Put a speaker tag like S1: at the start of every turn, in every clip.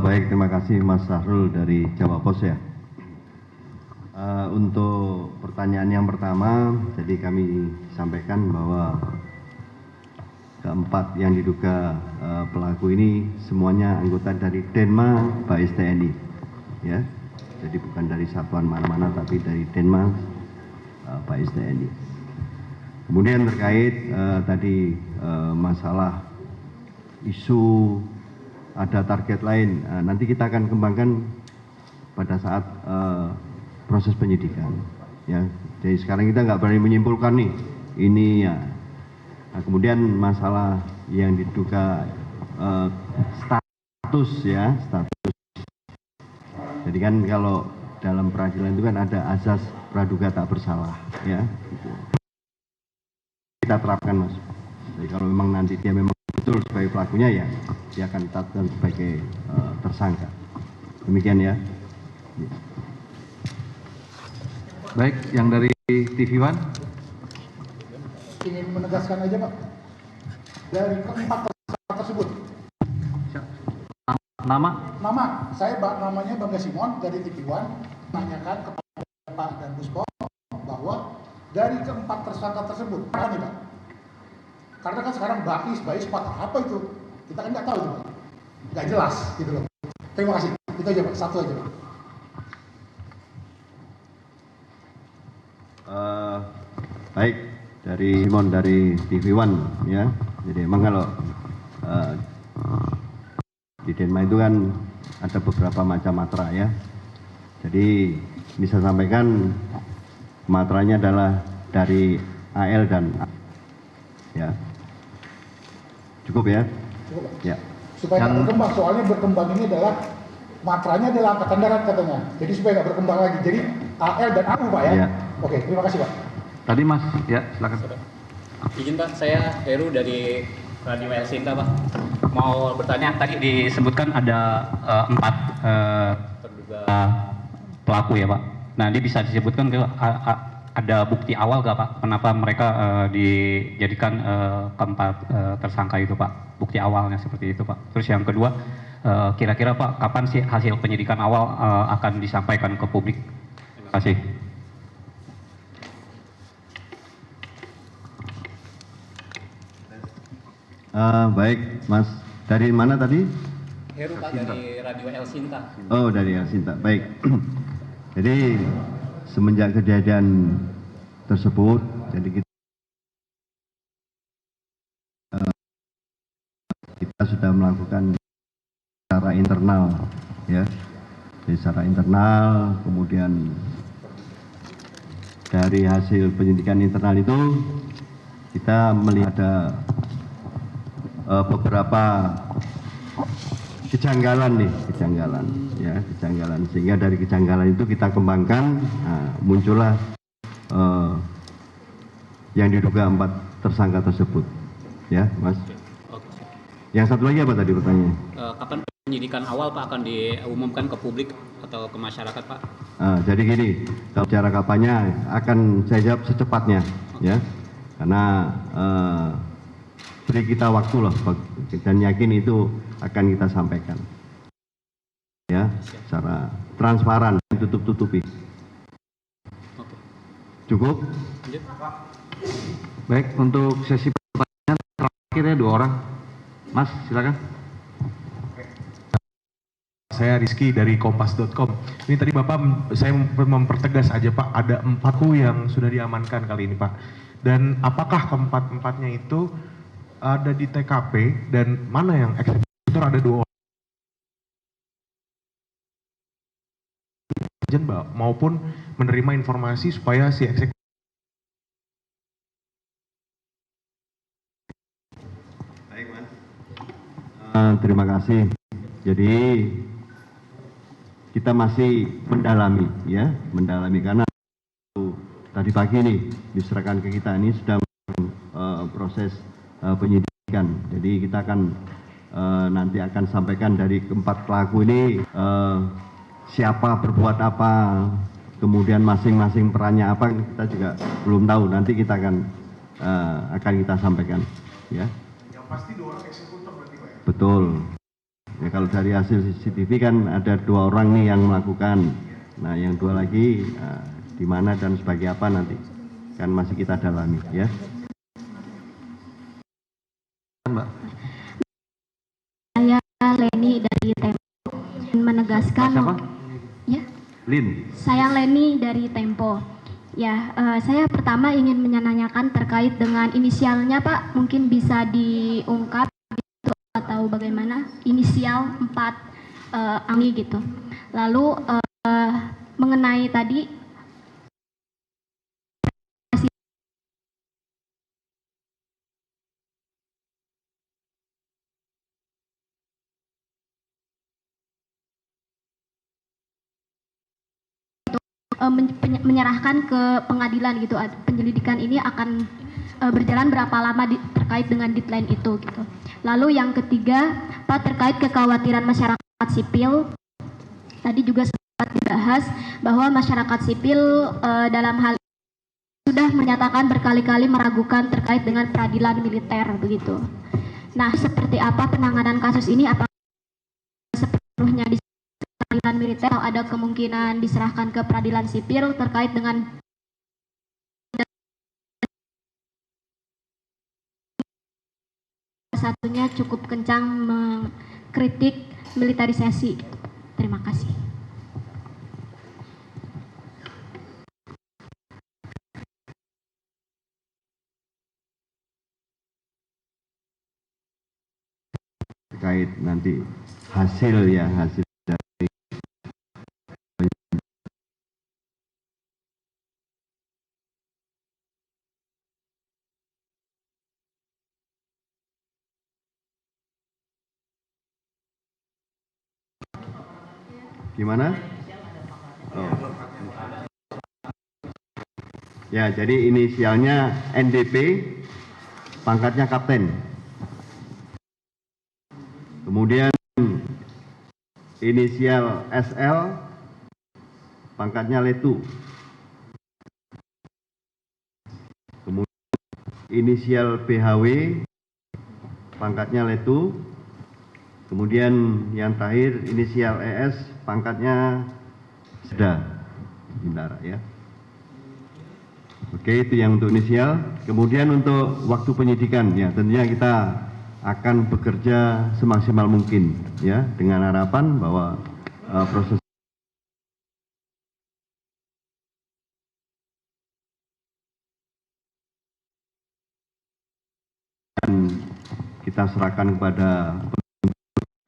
S1: Baik, terima kasih Mas Sahrul dari Jawa Pos ya. Untuk pertanyaan yang pertama, jadi kami sampaikan bahwa keempat yang diduga pelaku ini semuanya anggota dari Denma Bais TNI, ya. Jadi bukan dari satuan mana-mana, tapi dari Denma Bais TNI. Kemudian terkait tadi masalah isu ada target lain, nanti kita akan kembangkan pada saat proses penyidikan. Ya, jadi sekarang kita nggak berani menyimpulkan nih ini ya. Nah, kemudian masalah yang diduga status ya, status. Jadi kan kalau dalam peradilan itu kan ada azas praduga tak bersalah, ya. Gitu. Kita terapkan, Mas. Jadi kalau memang nanti dia memang betul sebagai pelakunya, ya dia akan ditetapkan sebagai tersangka. Demikian ya.
S2: Baik, yang dari TV One.
S3: Ingin menegaskan aja Pak, dari keempat tersangka tersebut. Nama, saya namanya Bangga Simon dari TV One, menanyakan kepada Pak dan Buspo bahwa dari keempat tersangka tersebut, apa nih Pak? Karena kan sekarang Bais apa itu? Kita kan nggak tahu itu Pak, nggak jelas gitu loh. Terima kasih, itu aja Pak, satu aja Pak.
S1: Baik, dari Simon dari TV One ya. Jadi emang kalau di Denma itu kan ada beberapa macam matra ya. Jadi bisa sampaikan matranya adalah dari AL dan A. Ya. Cukup ya?
S3: Cukup Pak.
S1: Ya.
S3: Supaya nggak berkembang, soalnya berkembang ini adalah matranya adalah Angkatan Darat katanya. Jadi supaya nggak berkembang lagi. Jadi AL dan AU Pak ya?
S1: Ya.
S3: Oke, terima kasih Pak.
S2: Tadi Mas, ya silakan.
S4: Izin Pak, saya Heru dari Radio El Sinta Pak. Mau bertanya, tadi disebutkan ada 4 terduga pelaku ya Pak. Nah, ini bisa disebutkan ada bukti awal gak Pak? Kenapa mereka dijadikan keempat tersangka itu Pak? Bukti awalnya seperti itu Pak. Terus yang kedua, kira-kira Pak, kapan sih hasil penyidikan awal akan disampaikan ke publik? Terima kasih.
S1: Baik, Mas. Dari mana tadi?
S4: Heru Pak, dari Radio El Sinta.
S1: Oh, dari El Sinta. Baik. Jadi semenjak kejadian tersebut, jadi kita sudah melakukan secara internal, ya. Jadi secara internal, kemudian dari hasil penyidikan internal itu kita melihat ada beberapa kejanggalan sehingga dari kejanggalan itu kita kembangkan, muncullah yang diduga 4 tersangka tersebut, ya Mas.
S4: Oke.
S1: Yang satu lagi apa tadi pertanyaannya?
S4: Kapan penyidikan awal Pak akan diumumkan ke publik atau ke masyarakat Pak?
S1: Jadi gini, kalau bicara kapannya akan saya jawab secepatnya, ya, karena beri kita waktu loh, dan yakin itu akan kita sampaikan, ya, secara transparan, tutup-tutupi.
S4: Oke.
S1: Cukup?
S4: Lanjut.
S2: Baik, untuk sesi pertanyaan terakhir ya 2 orang. Mas, silakan.
S5: Saya Rizky dari kompas.com. Ini tadi Bapak, saya mempertegas aja Pak, ada 4 yang sudah diamankan kali ini Pak. Dan apakah keempat-empatnya itu ada di TKP dan mana yang eksekutor ada 2 orang maupun menerima informasi supaya si eksekutor.
S1: Baik Mas. Terima kasih. Jadi kita masih mendalami, ya, karena tadi pagi nih diserahkan ke kita, ini sudah proses penyidikan. Jadi kita akan nanti akan sampaikan dari keempat pelaku ini siapa berbuat apa, kemudian masing-masing perannya apa, kita juga belum tahu. Nanti kita akan kita sampaikan, ya.
S5: Yang pasti 2 orang eksekutor berarti Pak ya?
S1: Betul. Ya, kalau dari hasil CCTV kan ada 2 orang nih yang melakukan. Nah, yang 2 lagi di mana dan sebagai apa nanti kan masih kita dalami ya.
S2: Mbak.
S6: Saya Leni dari Tempo menegaskan.
S2: Siapa?
S6: Ya.
S1: Lin.
S6: Saya Leni dari Tempo. Ya, saya pertama ingin menanyakan terkait dengan inisialnya Pak, mungkin bisa diungkap gitu, atau bagaimana inisial 4 Anggi gitu. Lalu mengenai tadi menyerahkan ke pengadilan gitu, penyelidikan ini akan berjalan berapa lama terkait dengan deadline itu gitu. Lalu yang ketiga Pak, terkait kekhawatiran masyarakat sipil, tadi juga sempat dibahas bahwa masyarakat sipil dalam hal sudah menyatakan berkali-kali meragukan terkait dengan peradilan militer begitu. Nah, seperti apa penanganan kasus ini? Apakah sepenuhnya di peradilan militer atau ada kemungkinan diserahkan ke peradilan sipil terkait dengan satunya cukup kencang mengkritik militerisasi. Terima kasih.
S1: Terkait nanti hasil dari gimana? Oh. Ya, jadi inisialnya NDP, pangkatnya kapten. Kemudian inisial SL, pangkatnya letu. Kemudian inisial BHW, pangkatnya letu. Kemudian yang terakhir inisial ES, pangkatnya Seda Bintara ya. Oke, itu yang untuk inisial. Kemudian untuk waktu penyidikan ya, tentunya kita akan bekerja semaksimal mungkin ya, dengan harapan bahwa proses kita serahkan kepada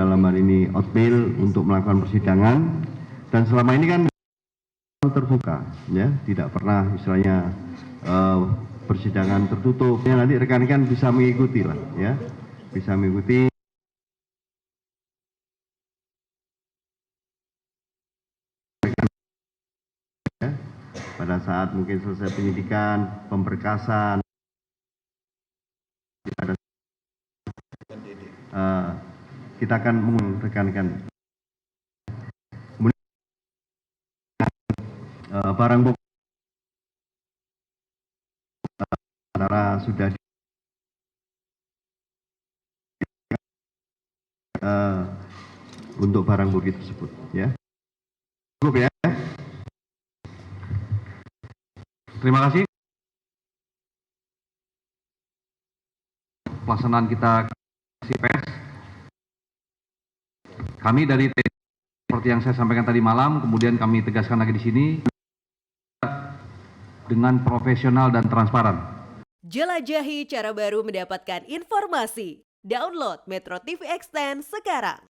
S1: dalam hal ini Otpil untuk melakukan persidangan, dan selama ini kan terbuka ya, tidak pernah istilahnya persidangan tertutup ya, nanti rekan-rekan bisa mengikuti lah ya, bisa mengikuti ya, pada saat mungkin selesai penyidikan, pemberkasan kita akan mengundang rekan-rekan. Kemudian barang bukti antara sudah untuk barang bukti tersebut ya. Cukup ya.
S2: Terima kasih. Pelaksanaan kita pers. Kami dari seperti yang saya sampaikan tadi malam, kemudian kami tegaskan lagi di sini dengan profesional dan transparan.
S7: Jelajahi cara baru mendapatkan informasi. Download Metro TV Extend sekarang.